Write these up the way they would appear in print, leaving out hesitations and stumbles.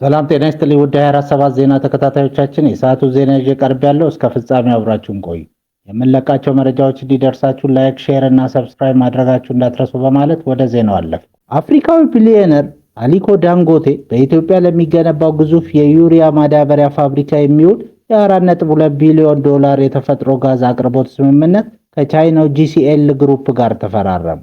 ሰላም ጤና ይስጥልኝ ውድ 24/7 ዜና ተከታታዮቻችን፣ የሰዓቱ ዜና ይዤ ቀርቤያለሁ። እስከ ፍጻሜ አብራችሁን ቆዩ። የምንለቃቸው መረጃዎች እንዲደርሳችሁ ላይክ፣ ሼር እና ሰብስክራይብ ማድረጋችሁ እንዳትረሱ በማለት ወደ ዜናው አለፍኩ። አፍሪካዊ ቢሊዮነር አሊኮ ዳንጎቴ በኢትዮጵያ ለሚገነባው ግዙፍ የዩሪያ ማዳበሪያ ፋብሪካ የሚውል የ4.2 ቢሊዮን ዶላር የተፈጥሮ ጋዝ አቅርቦት ስምምነት ከቻይናው GCL ግሩፕ ጋር ተፈራረሙ።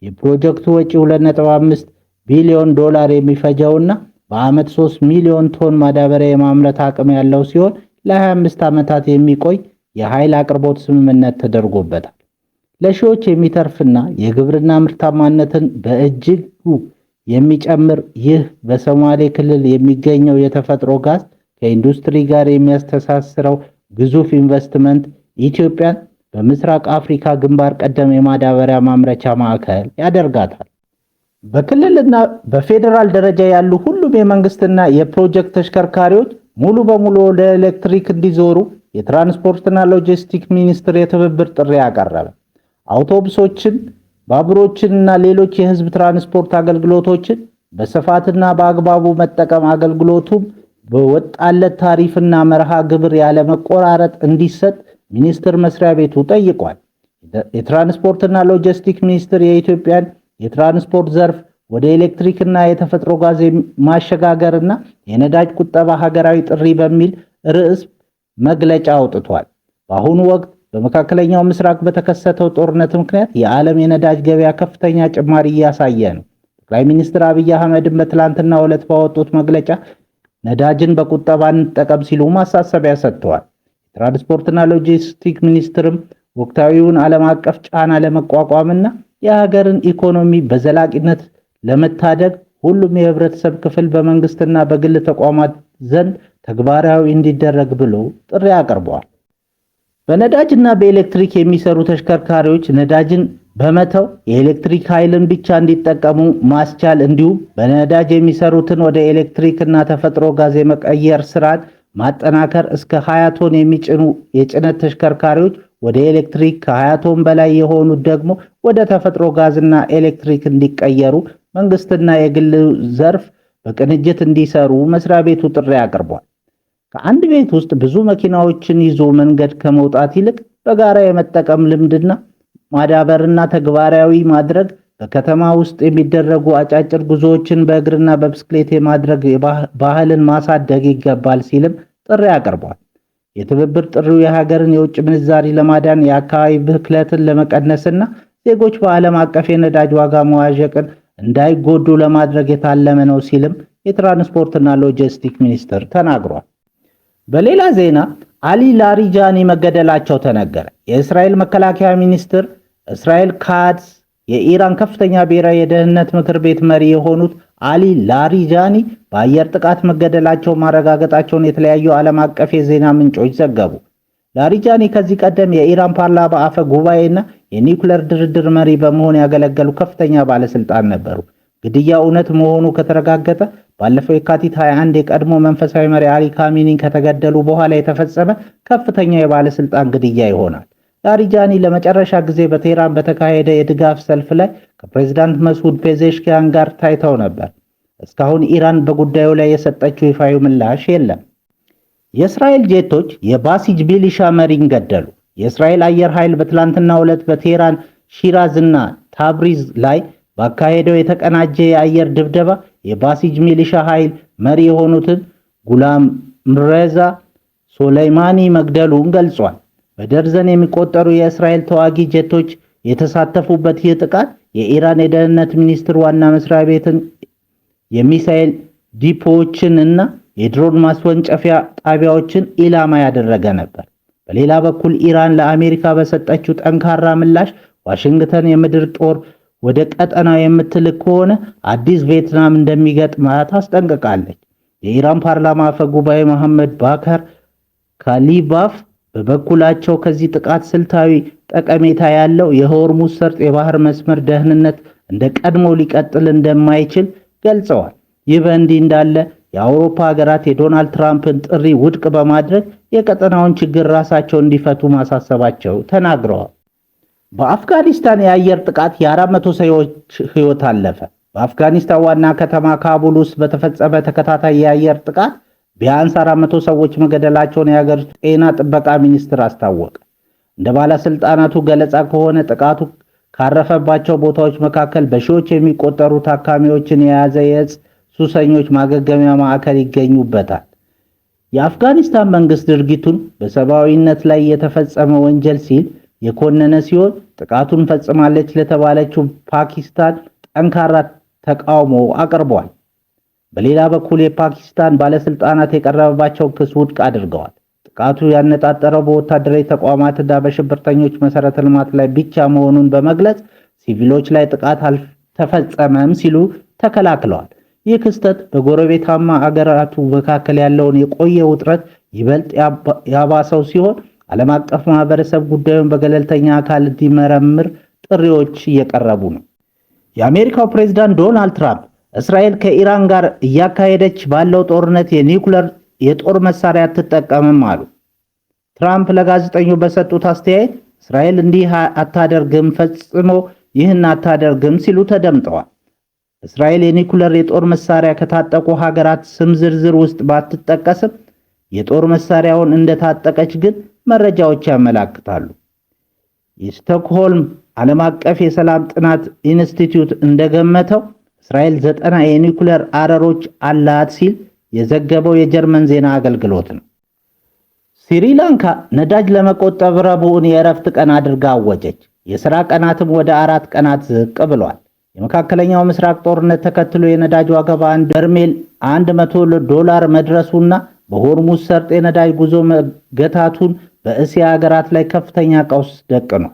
የፕሮጀክቱ ወጪ 2.5 ቢሊዮን ዶላር የሚፈጀውና በዓመት 3 ሚሊዮን ቶን ማዳበሪያ የማምረት አቅም ያለው ሲሆን ለ25 ዓመታት የሚቆይ የኃይል አቅርቦት ስምምነት ተደርጎበታል። ለሺዎች የሚተርፍና የግብርና ምርታማነትን በእጅጉ የሚጨምር ይህ በሶማሌ ክልል የሚገኘው የተፈጥሮ ጋዝ ከኢንዱስትሪ ጋር የሚያስተሳስረው ግዙፍ ኢንቨስትመንት ኢትዮጵያን በምስራቅ አፍሪካ ግንባር ቀደም የማዳበሪያ ማምረቻ ማዕከል ያደርጋታል። በክልልና በፌዴራል ደረጃ ያሉ ሁሉም የመንግስትና የፕሮጀክት ተሽከርካሪዎች ሙሉ በሙሉ ወደ ኤሌክትሪክ እንዲዞሩ የትራንስፖርትና ሎጂስቲክስ ሚኒስቴር የትብብር ጥሪ አቀረበ። አውቶቡሶችን፣ ባቡሮችንና ሌሎች የህዝብ ትራንስፖርት አገልግሎቶችን በስፋትና በአግባቡ መጠቀም አገልግሎቱም በወጣለት ታሪፍና መርሃ ግብር ያለ መቆራረጥ እንዲሰጥ ሚኒስቴር መስሪያ ቤቱ ጠይቋል። የትራንስፖርትና ሎጂስቲክስ ሚኒስቴር የኢትዮጵያን የትራንስፖርት ዘርፍ ወደ ኤሌክትሪክና የተፈጥሮ ጋዝ ማሸጋገርና የነዳጅ ቁጠባ ሀገራዊ ጥሪ በሚል ርዕስ መግለጫ አውጥቷል። በአሁኑ ወቅት በመካከለኛው ምስራቅ በተከሰተው ጦርነት ምክንያት የዓለም የነዳጅ ገበያ ከፍተኛ ጭማሪ እያሳየ ነው። ጠቅላይ ሚኒስትር አብይ አህመድም በትላንትናው ዕለት ባወጡት መግለጫ ነዳጅን በቁጠባ እንጠቀም ሲሉ ማሳሰቢያ ሰጥተዋል። የትራንስፖርትና ሎጂስቲክስ ሚኒስቴርም ወቅታዊውን ዓለም አቀፍ ጫና ለመቋቋምና የሀገርን ኢኮኖሚ በዘላቂነት ለመታደግ ሁሉም የህብረተሰብ ክፍል በመንግስትና በግል ተቋማት ዘንድ ተግባራዊ እንዲደረግ ብሎ ጥሪ አቅርበዋል። በነዳጅና በኤሌክትሪክ የሚሰሩ ተሽከርካሪዎች ነዳጅን በመተው የኤሌክትሪክ ኃይልን ብቻ እንዲጠቀሙ ማስቻል እንዲሁም በነዳጅ የሚሰሩትን ወደ ኤሌክትሪክና ተፈጥሮ ጋዝ የመቀየር ስርዓት ማጠናከር እስከ 20 ቶን የሚጭኑ የጭነት ተሽከርካሪዎች ወደ ኤሌክትሪክ ከ20 ቶን በላይ የሆኑት ደግሞ ወደ ተፈጥሮ ጋዝና ኤሌክትሪክ እንዲቀየሩ መንግስትና የግል ዘርፍ በቅንጅት እንዲሰሩ መስሪያ ቤቱ ጥሪ አቅርቧል። ከአንድ ቤት ውስጥ ብዙ መኪናዎችን ይዞ መንገድ ከመውጣት ይልቅ በጋራ የመጠቀም ልምድና ማዳበርና ተግባራዊ ማድረግ፣ በከተማ ውስጥ የሚደረጉ አጫጭር ጉዞዎችን በእግርና በብስክሌት የማድረግ ባህልን ማሳደግ ይገባል ሲልም ጥሪ አቅርቧል። የትብብር ጥሪው የሀገርን የውጭ ምንዛሪ ለማዳን፣ የአካባቢ ብክለትን ለመቀነስና ዜጎች በዓለም አቀፍ የነዳጅ ዋጋ መዋዠቅን እንዳይጎዱ ለማድረግ የታለመ ነው ሲልም የትራንስፖርትና ሎጂስቲክስ ሚኒስቴር ተናግሯል። በሌላ ዜና አሊ ላሪጃኒ መገደላቸው ተነገረ። የእስራኤል መከላከያ ሚኒስትር እስራኤል ካትዝ የኢራን ከፍተኛ ብሔራዊ የደህንነት ምክር ቤት መሪ የሆኑት አሊ ላሪጃኒ በአየር ጥቃት መገደላቸው ማረጋገጣቸውን የተለያዩ ዓለም አቀፍ የዜና ምንጮች ዘገቡ። ላሪጃኒ ከዚህ ቀደም የኢራን ፓርላማ አፈ ጉባኤና የኒውክሌር ድርድር መሪ በመሆን ያገለገሉ ከፍተኛ ባለስልጣን ነበሩ። ግድያ እውነት መሆኑ ከተረጋገጠ ባለፈው የካቲት 21 የቀድሞ መንፈሳዊ መሪ አሊ ካሚኒ ከተገደሉ በኋላ የተፈጸመ ከፍተኛ የባለስልጣን ግድያ ይሆናል። ላሪጃኒ ለመጨረሻ ጊዜ በቴህራን በተካሄደ የድጋፍ ሰልፍ ላይ ከፕሬዝዳንት መስዑድ ፔዜሽኪያን ጋር ታይተው ነበር። እስካሁን ኢራን በጉዳዩ ላይ የሰጠችው ይፋዊ ምላሽ የለም። የእስራኤል ጄቶች የባሲጅ ሚሊሻ መሪን ገደሉ። የእስራኤል አየር ኃይል በትላንትናው ዕለት በቴህራን ሺራዝና ታብሪዝ ላይ ባካሄደው የተቀናጀ የአየር ድብደባ የባሲጅ ሚሊሻ ኃይል መሪ የሆኑትን ጉላም ሬዛ ሶሌይማኒ መግደሉን ገልጿል። በደርዘን የሚቆጠሩ የእስራኤል ተዋጊ ጄቶች የተሳተፉበት ይህ ጥቃት የኢራን የደህንነት ሚኒስቴር ዋና መስሪያ ቤትን፣ የሚሳኤል ዲፖዎችን እና የድሮን ማስወንጨፊያ ጣቢያዎችን ኢላማ ያደረገ ነበር። በሌላ በኩል ኢራን ለአሜሪካ በሰጠችው ጠንካራ ምላሽ ዋሽንግተን የምድር ጦር ወደ ቀጠናው የምትልክ ከሆነ አዲስ ቪየትናም እንደሚገጥማት አስጠንቅቃለች። የኢራን ፓርላማ አፈ ጉባኤ መሐመድ ባከር ካሊባፍ በበኩላቸው ከዚህ ጥቃት ስልታዊ ጠቀሜታ ያለው የሆርሙዝ ሰርጥ የባህር መስመር ደህንነት እንደ ቀድሞ ሊቀጥል እንደማይችል ገልጸዋል። ይህ በእንዲህ እንዳለ የአውሮፓ ሀገራት የዶናልድ ትራምፕን ጥሪ ውድቅ በማድረግ የቀጠናውን ችግር ራሳቸው እንዲፈቱ ማሳሰባቸው ተናግረዋል። በአፍጋኒስታን የአየር ጥቃት የ400 ሰዎች ሕይወት አለፈ። በአፍጋኒስታን ዋና ከተማ ካቡል ውስጥ በተፈጸመ ተከታታይ የአየር ጥቃት ቢያንስ 400 ሰዎች መገደላቸውን የሀገሪቱ ጤና ጥበቃ ሚኒስቴር አስታወቀ። እንደ ባለስልጣናቱ ገለጻ ከሆነ ጥቃቱ ካረፈባቸው ቦታዎች መካከል በሺዎች የሚቆጠሩ ታካሚዎችን የያዘ የእጽ ሱሰኞች ማገገሚያ ማዕከል ይገኙበታል። የአፍጋኒስታን መንግስት ድርጊቱን በሰብአዊነት ላይ የተፈጸመ ወንጀል ሲል የኮነነ ሲሆን ጥቃቱን ፈጽማለች ለተባለችው ፓኪስታን ጠንካራ ተቃውሞ አቅርቧል። በሌላ በኩል የፓኪስታን ባለስልጣናት የቀረበባቸውን ክስ ውድቅ አድርገዋል። ጥቃቱ ያነጣጠረው በወታደራዊ ተቋማትና በሽብርተኞች መሰረተ ልማት ላይ ብቻ መሆኑን በመግለጽ ሲቪሎች ላይ ጥቃት አልተፈጸመም ሲሉ ተከላክለዋል። ይህ ክስተት በጎረቤታማ አገራቱ መካከል ያለውን የቆየ ውጥረት ይበልጥ ያባሰው ሲሆን ዓለም አቀፍ ማህበረሰብ ጉዳዩን በገለልተኛ አካል እንዲመረምር ጥሪዎች እየቀረቡ ነው። የአሜሪካው ፕሬዝዳንት ዶናልድ ትራምፕ እስራኤል ከኢራን ጋር እያካሄደች ባለው ጦርነት የኒውክሌር የጦር መሳሪያ አትጠቀምም አሉ። ትራምፕ ለጋዜጠኞች በሰጡት አስተያየት እስራኤል እንዲህ አታደርግም፣ ፈጽሞ ይህን አታደርግም ሲሉ ተደምጠዋል። እስራኤል የኒውክሌር የጦር መሳሪያ ከታጠቁ ሀገራት ስም ዝርዝር ውስጥ ባትጠቀስም የጦር መሳሪያውን እንደታጠቀች ግን መረጃዎች ያመለክታሉ። የስቶክሆልም ዓለም አቀፍ የሰላም ጥናት ኢንስቲትዩት እንደገመተው እስራኤል 90 የኒውክሌር አረሮች አላት ሲል የዘገበው የጀርመን ዜና አገልግሎት ነው። ስሪላንካ ነዳጅ ለመቆጠብ ረቡዕን የእረፍት ቀን አድርጋ አወጀች። የሥራ ቀናትም ወደ 4 ቀናት ዝቅ ብሏል። የመካከለኛው ምስራቅ ጦርነት ተከትሎ የነዳጅ ዋጋ በአንድ በርሜል $100 መድረሱና በሆርሙዝ ሰርጥ የነዳጅ ጉዞ መገታቱን በእስያ ሀገራት ላይ ከፍተኛ ቀውስ ደቅኗል።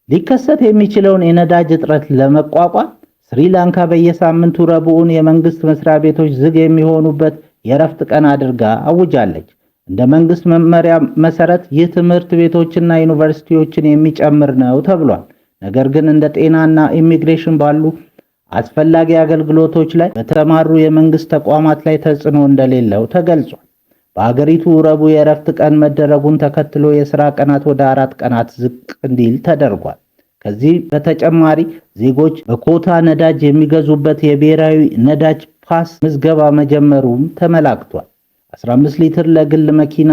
ሊከሰት የሚችለውን የነዳጅ እጥረት ለመቋቋም ስሪላንካ በየሳምንቱ ረቡዕን የመንግስት መስሪያ ቤቶች ዝግ የሚሆኑበት የእረፍት ቀን አድርጋ አውጃለች። እንደ መንግስት መመሪያ መሰረት ይህ ትምህርት ቤቶችና ዩኒቨርሲቲዎችን የሚጨምር ነው ተብሏል። ነገር ግን እንደ ጤናና ኢሚግሬሽን ባሉ አስፈላጊ አገልግሎቶች ላይ በተማሩ የመንግስት ተቋማት ላይ ተጽዕኖ እንደሌለው ተገልጿል። በአገሪቱ ረቡዕ የእረፍት ቀን መደረጉን ተከትሎ የሥራ ቀናት ወደ 4 ቀናት ዝቅ እንዲል ተደርጓል። ከዚህ በተጨማሪ ዜጎች በኮታ ነዳጅ የሚገዙበት የብሔራዊ ነዳጅ ፓስ ምዝገባ መጀመሩም ተመላክቷል። 15 ሊትር ለግል መኪና፣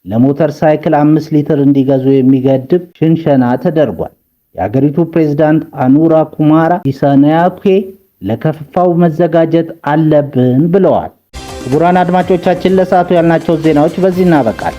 ለሞተር ሳይክል 5 ሊትር እንዲገዙ የሚገድብ ሽንሸና ተደርጓል። የአገሪቱ ፕሬዝዳንት አኑራ ኩማራ ዲሳናያኬ ለከፋው መዘጋጀት አለብን ብለዋል። ክቡራን አድማጮቻችን ለሰዓቱ ያልናቸው ዜናዎች በዚህ እናበቃል።